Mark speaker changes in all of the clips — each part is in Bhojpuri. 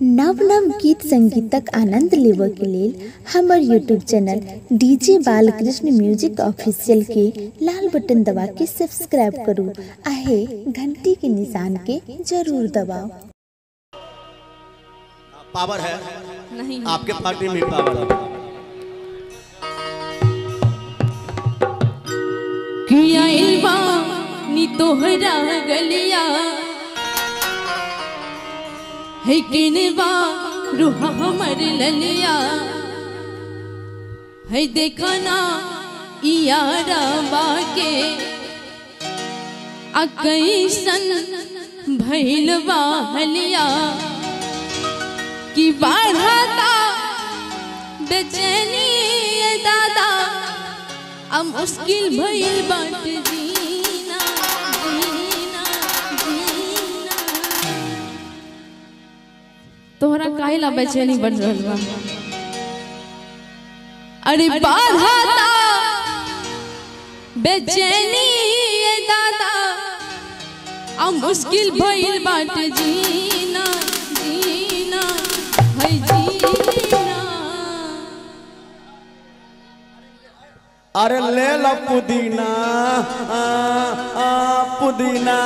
Speaker 1: नव नव गीत संगीतक आनंद लेबऽ के लेल हमर YouTube channel DJ Balkrishna music official के लाल बटन दबा के सब्सक्राइब करू आहे घंटी के निशान के जरूर दबाओ।
Speaker 2: पावर है
Speaker 3: नहीं
Speaker 2: आपके पार्टी में पावर है।
Speaker 3: किया इल्बा नी तोहरा गलिया है किनवा रूहा हमर ललिया है देखना यारा बाके कैसन भैलवा हलिया कि बढ़ता बेचैनी दादा अब मुश्किल भइल बाट जीना जीना जीना। तोहरा काहे ला बेचैनी बढ़ रहल बा? अरे बढ़ता बेचैनी दादा अब मुश्किल भइल बाट जीना जीना है जीना।
Speaker 2: अरे ले लो पुदीना पुदीना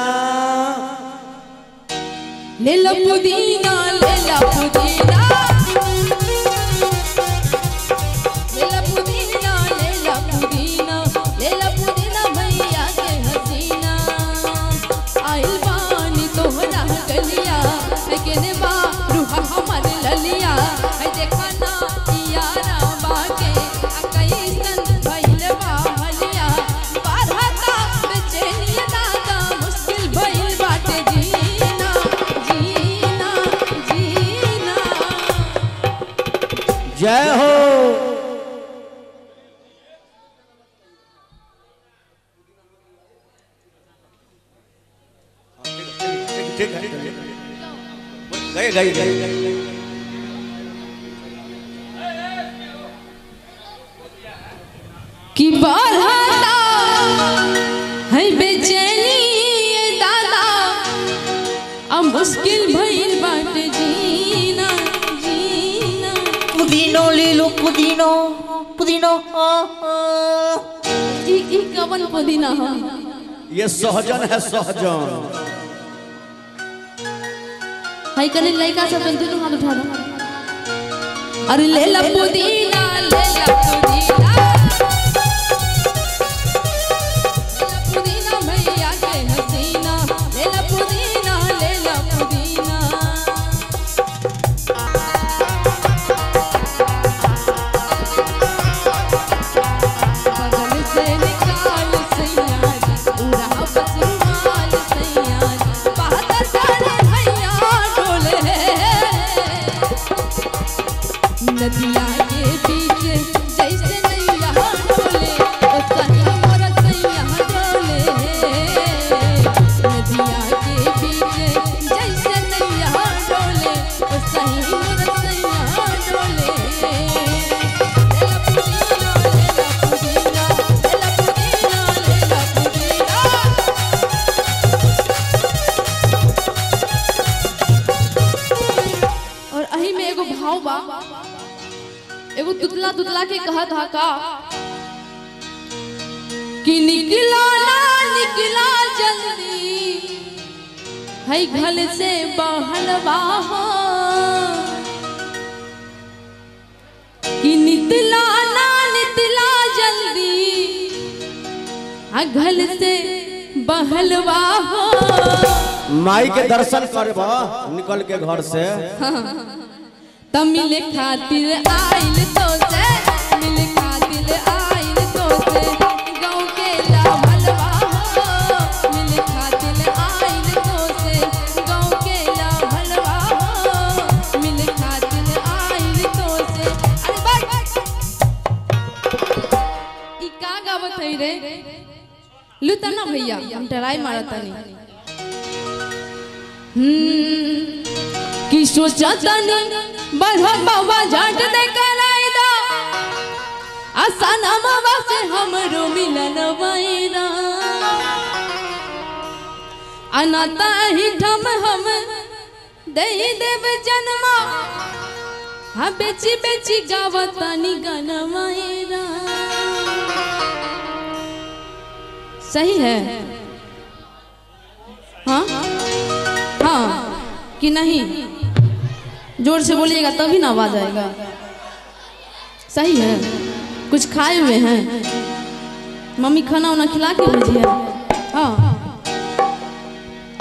Speaker 3: ले लो पुदीना ले लो पुदीना ले लो पुदीना ले लो पुदीना ले लो पुदीना भैया के हसीना आइल बानी तोहरा गलिया लेकिन बा रूहा हमर ललिया है देखना यारा बाके कैसन भइलवा हलिया बढ़ता बेचैनी दादा मुश्किल भइल बाटे जीना जीना जीना।
Speaker 2: जय हो। ठीक है गए गए गए
Speaker 3: कि बढ़ता है बेचैनी दादा अब मुश्किल भइल बाटे जीना जीना।
Speaker 4: पुदीनो ले लो पुदीनो पुदीनो
Speaker 3: ई कवन पुदीना है?
Speaker 2: ये सहजन है सहजन।
Speaker 3: हाय कने लइका सब दोनों हाथ उठा दो। अरे ले ला पुदीना ले ला पुदीना पुदीना भैया के हसीना ले ला पुदीना ले ला पुदीना। बगल से निकाल सैया पूरा बस रुमाल सैया बात सारे भैया डोले नदिया के बीच जैसे नैया डोले सही मोर सैया डोले नदिया के बीच जैसे नैया डोले सही मोर सैया डोले। ले ला पुदीना ले ला पुदीना ले ला पुदीना ले ला पुदीना। और अही में एगो भाव बा एगो तुतला तुतला के कहत हा का कि निकला ना निकला जल्दी है घर से बहलवा हो कि निकला ना निकला जल्दी घर से बहलवा हो।
Speaker 2: माई के दर्शन करबा निकल के घर से
Speaker 3: मिले खातिर आइल तो से मिले खातिर आइल तो से गाँव के लाभलवा हो मिले खातिर आइल तो से गाँव के लाभलवा हो मिले खातिर आइल तो से। अरे भाई ई का गावत है रे लुतना भैया हम टराई मारतानी कि सोचा तनी बढ़ा बाबा झट दे कराई दो आसाना बाबा से हमरो मिलन वैरा अनाता ही ठम हम दे देव जन्मा हाँ बेची बेची गावतानी गनवाएरा। सही है? हाँ हाँ कि नहीं? जोर से बोलिएगा तभी ना आवाज आएगा। सही है? कुछ खाए हुए हैं? मम्मी खाना उना खिला के भेजी है? हाँ।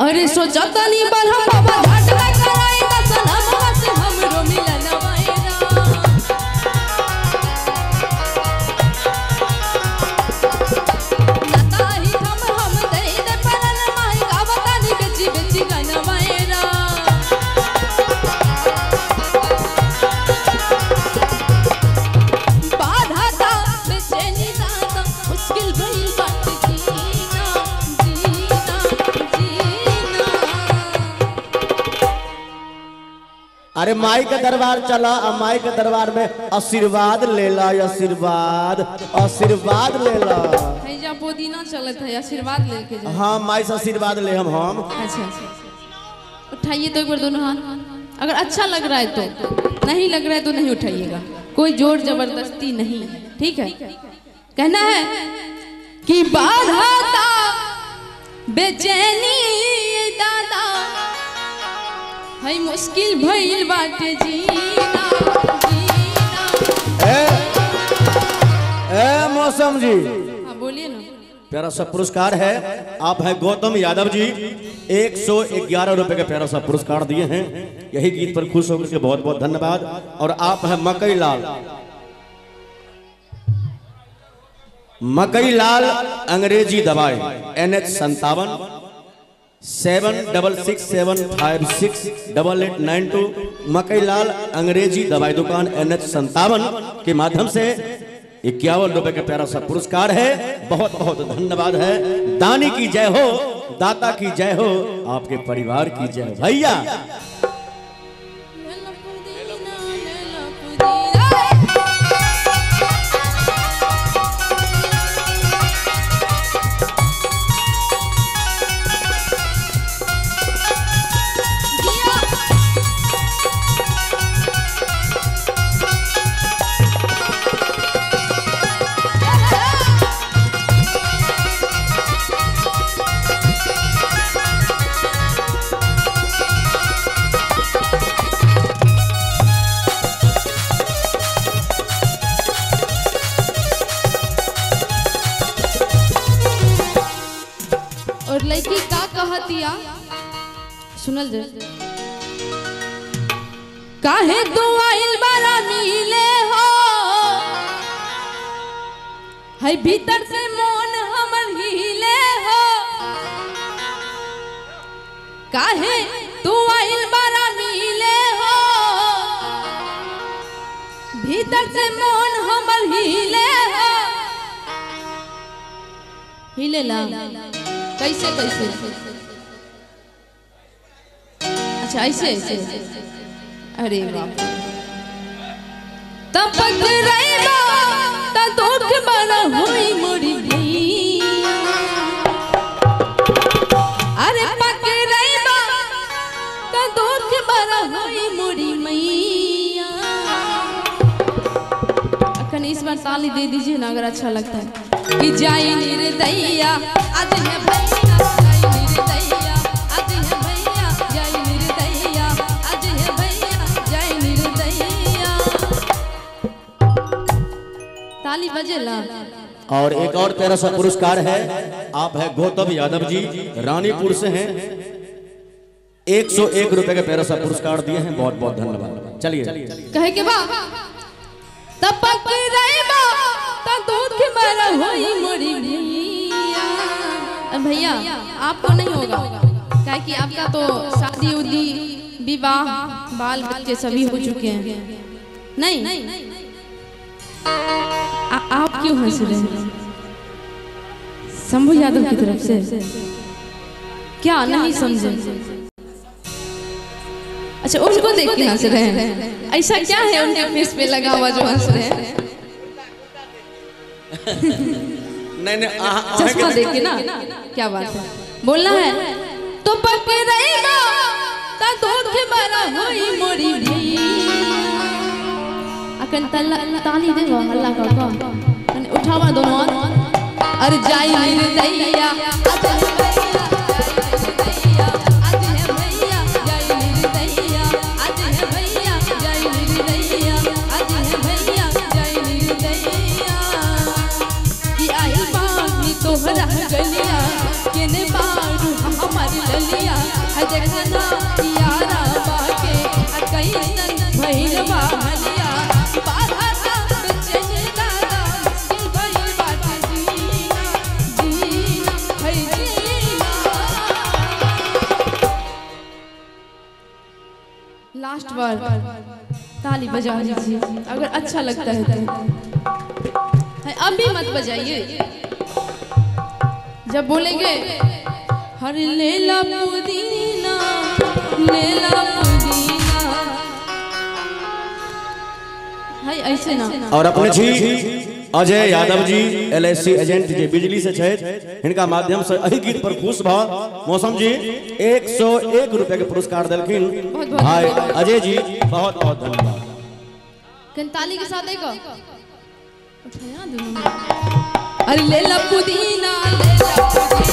Speaker 3: अरे सोचा तनी बरहम बाबा घाट में कराई दर्शन से हमरो मिलन वायरा। नताही हम दे दे परन माई गावतानी बेची बेची गनवाएरा। बाधा ता बेचैनी दाता मुश्किल भइल बात जीना जीना जीना।
Speaker 2: अरे माई के दरबार चला, अब माई के दरबार में आशीर्वाद ले ला, आशीर्वाद आशीर्वाद ले ला।
Speaker 3: हैजा पुदीना चलत है, आशीर्वाद लेके जाओ।
Speaker 2: हाँ माई से आशीर्वाद ले हम।
Speaker 3: अच्छा उठाइए तो एक बार दोनों हाथ। अगर अच्छा लग रहा है तो, नहीं लग रहा है तो नहीं उठाइएगा। कोई जोर जबरदस्ती नहीं, ठीक है? कहना है कि बाधा ता बेचैनी दादा है मुश्किल भइल बाटे जीना जीना।
Speaker 2: ए मौसम जी,
Speaker 3: हाँ बोलिए ना।
Speaker 2: प्यारा सा पुरस्कार है। आप हैं गौतम यादव जी, 111 रुपए का प्यारा सा पुरस्कार दिए हैं। यही गीत पर खुश होकर के बहुत बहुत धन्यवाद। और आप हैं मकई लाल, मकई लाल अंग्रेजी दवाई NH 57 7667568892। मकई लाल अंग्रेजी दवाई दुकान NH 57 के माध्यम से 51 रुपए का प्यारा सा पुरस्कार है। बहुत बहुत धन्यवाद है। दानी की जय हो, दाता की जय हो, आपके परिवार की जय हो भैया।
Speaker 3: और लड़की का कहतिया सुनल जे। काहे तू आइल बारा मिले हो, है भीतर से मन हमर हिले हो। काहे तू आइल बारा मिले हो, भीतर से मन हमर हिले हो। हिले ला कैसे कैसे? अच्छा ऐसे ऐसे। अरे बाप, तब पकड़ाइबा त दुख बड़ा होई मोरी भैया। अरे पकड़ाइबा त दुख बड़ा होई मोरी मैया। अखन इस बार ताली दे दीजिए ना अगर अच्छा लगता है। कि जाई निर्दयिया आज है भैया, जाई निर्दयिया आज है भैया, जाई निर्दयिया आज है भैया, जाई निर्दयिया। ताली बजेला।
Speaker 2: और एक और प्यारा सा पुरस्कार है। आप हैं गौतम यादव जी, रानीपुर से हैं। 101 रुपए का प्यारा सा पुरस्कार दिए हैं। बहुत बहुत धन्यवाद। चलिए
Speaker 3: कहे के बा तब पकड़ाइबा त दूध के मारा होई मोरी भैया। भैया आपको नहीं होगा, काहे कि आपका तो शादी उदी विवाह बाल बच्चे सभी हो चुके हैं। नहीं आप क्यों हंस रहे हैं? शंभू यादव की तरफ से क्या नहीं समझे? अच्छा उनको देख के हंस रहे हैं। ऐसा क्या है उनके फेस पे लगा हुआ जो हंस रहे हैं?
Speaker 2: नहीं
Speaker 3: चश्मा देख के ना, क्या बात है, बोलना है तो पकड़ाइबा त दूध के बड़ा होई मोरी भैया। अकन ताली दे हल्ला का कने उठावा दोनों अरे जाई निर्दयिया आज है भैया जाई निर्दयिया आज है भैया जाई निर्दयिया आज है भैया जाई निर्दयिया कि आई बानी तोहरा गलिया केने बारू हमर ललिया है देखना यारा बाके कैसन भैलवा हलिया बाधा बेचैन दादा दिल भइल बाटे जीना जीना है जीना। लास्ट बार ताली बजा लीजिए अगर अच्छा लगता है तो अब भी मत बजाइए। जब बोलेंगे हर लेला पुदीना लेला पुदीना है ऐसे ना।
Speaker 2: और अपने जी अजय यादव जी LIC एजेंट जी बिजली से छे इनका माध्यम से अही गीत पर खुश भा मौसम जी 101 रुपए के पुरस्कार दिलखिन भाई अजय जी बहुत बहुत धन्यवाद।
Speaker 3: ताली के साथ देखो उठाया दोनों अरे लेला पुदीना लेला पुदीना